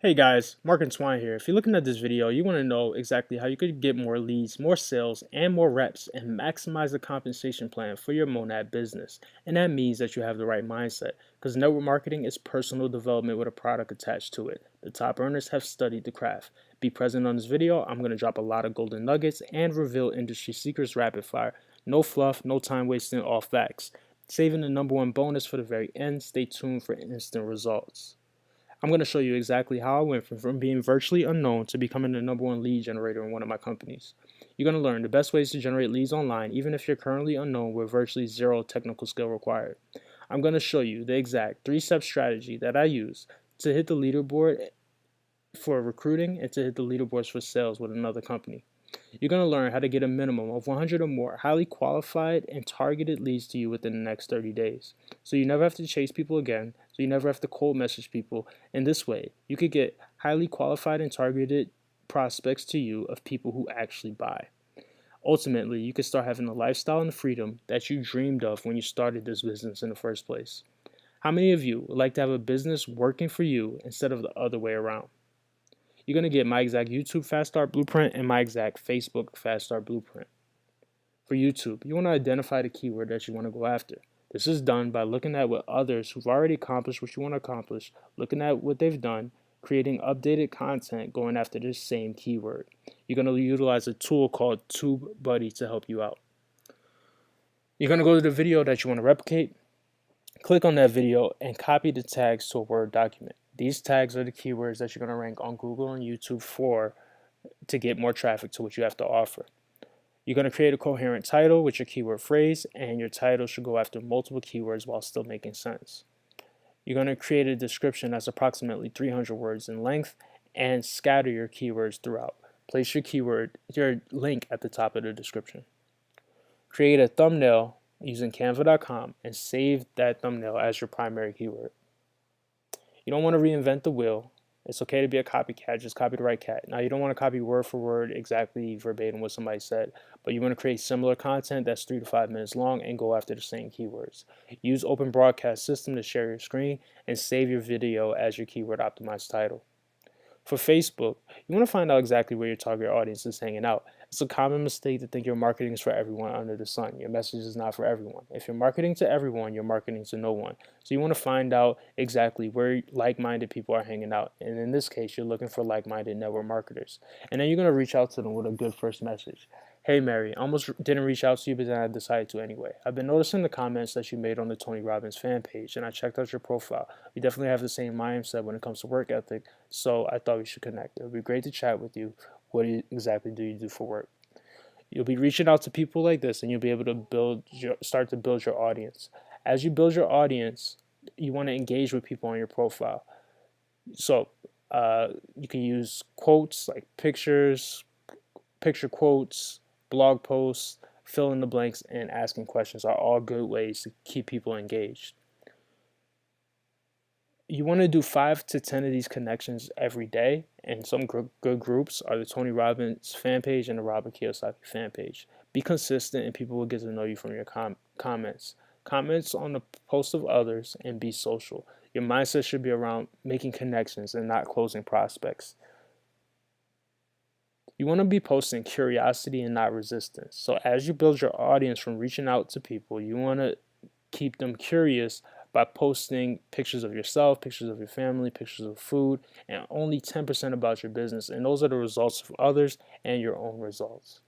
Hey guys, Mark and Swine here. If you're looking at this video, you want to know exactly how you could get more leads, more sales, and more reps and maximize the compensation plan for your Monat business. And that means that you have the right mindset because network marketing is personal development with a product attached to it. The top earners have studied the craft. Be present on this video. I'm going to drop a lot of golden nuggets and reveal industry secrets rapid fire. No fluff, no time wasting, all facts. Saving the number one bonus for the very end. Stay tuned for instant results. I'm going to show you exactly how I went from being virtually unknown to becoming the number one lead generator in one of my companies. You're going to learn the best ways to generate leads online, even if you're currently unknown with virtually zero technical skill required. I'm going to show you the exact 3-step strategy that I use to hit the leaderboard for recruiting and to hit the leaderboards for sales with another company. You're going to learn how to get a minimum of 100 or more highly qualified and targeted leads to you within the next 30 days. So you never have to chase people again, so you never have to cold message people. In this way, you could get highly qualified and targeted prospects to you of people who actually buy. Ultimately, you can start having the lifestyle and the freedom that you dreamed of when you started this business in the first place. How many of you would like to have a business working for you instead of the other way around? You're going to get my exact YouTube Fast Start Blueprint and my exact Facebook Fast Start Blueprint. For YouTube, you want to identify the keyword that you want to go after. This is done by looking at what others who've already accomplished what you want to accomplish, looking at what they've done, creating updated content going after this same keyword. You're going to utilize a tool called TubeBuddy to help you out. You're going to go to the video that you want to replicate, click on that video, and copy the tags to a Word document. These tags are the keywords that you're going to rank on Google and YouTube for to get more traffic to what you have to offer. You're going to create a coherent title with your keyword phrase, and your title should go after multiple keywords while still making sense. You're going to create a description that's approximately 300 words in length and scatter your keywords throughout. Place your link at the top of the description. Create a thumbnail using canva.com and save that thumbnail as your primary keyword. You don't want to reinvent the wheel. It's okay to be a copycat, just copy the right cat. Now, you don't want to copy word for word exactly verbatim what somebody said, but you want to create similar content that's 3 to 5 minutes long and go after the same keywords. Use Open Broadcast System to share your screen and save your video as your keyword optimized title. For Facebook, you want to find out exactly where your target audience is hanging out. It's a common mistake to think your marketing is for everyone under the sun. Your message is not for everyone. If you're marketing to everyone, you're marketing to no one. So you want to find out exactly where like-minded people are hanging out. And in this case, you're looking for like-minded network marketers. And then you're going to reach out to them with a good first message. Hey Mary, I almost didn't reach out to you, but then I decided to anyway. I've been noticing the comments that you made on the Tony Robbins fan page, and I checked out your profile. You definitely have the same mindset when it comes to work ethic, so I thought we should connect. It would be great to chat with you. What exactly do you do for work? You'll be reaching out to people like this, and you'll be able to start to build your audience. As you build your audience, you want to engage with people on your profile. So you can use quotes like picture quotes, blog posts, fill in the blanks, and asking questions are all good ways to keep people engaged. You want to do 5 to 10 of these connections every day, and some good groups are the Tony Robbins fan page and the Robert Kiyosaki fan page. Be consistent, and people will get to know you from your comments. Comments on the posts of others, and be social. Your mindset should be around making connections and not closing prospects. You want to be posting curiosity and not resistance. So as you build your audience from reaching out to people, you want to keep them curious by posting pictures of yourself, pictures of your family, pictures of food, and only 10% about your business. And those are the results of others and your own results.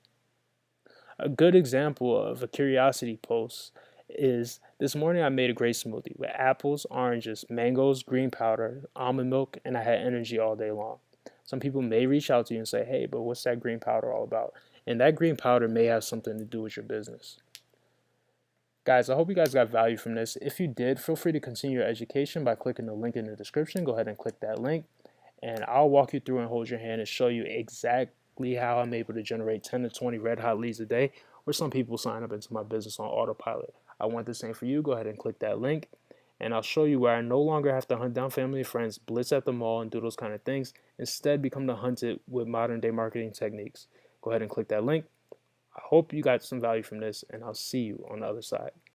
A good example of a curiosity post is this morning I made a great smoothie with apples, oranges, mangoes, green powder, almond milk, and I had energy all day long. Some people may reach out to you and say, hey, but what's that green powder all about? And that green powder may have something to do with your business. Guys, I hope you guys got value from this. If you did, feel free to continue your education by clicking the link in the description. Go ahead and click that link, and I'll walk you through and hold your hand and show you exactly how I'm able to generate 10 to 20 red hot leads a day, where some people sign up into my business on autopilot. I want the same for you. Go ahead and click that link, and I'll show you where I no longer have to hunt down family and friends, blitz at the mall, and do those kind of things. Instead, become the hunted with modern day marketing techniques. Go ahead and click that link. I hope you got some value from this, and I'll see you on the other side.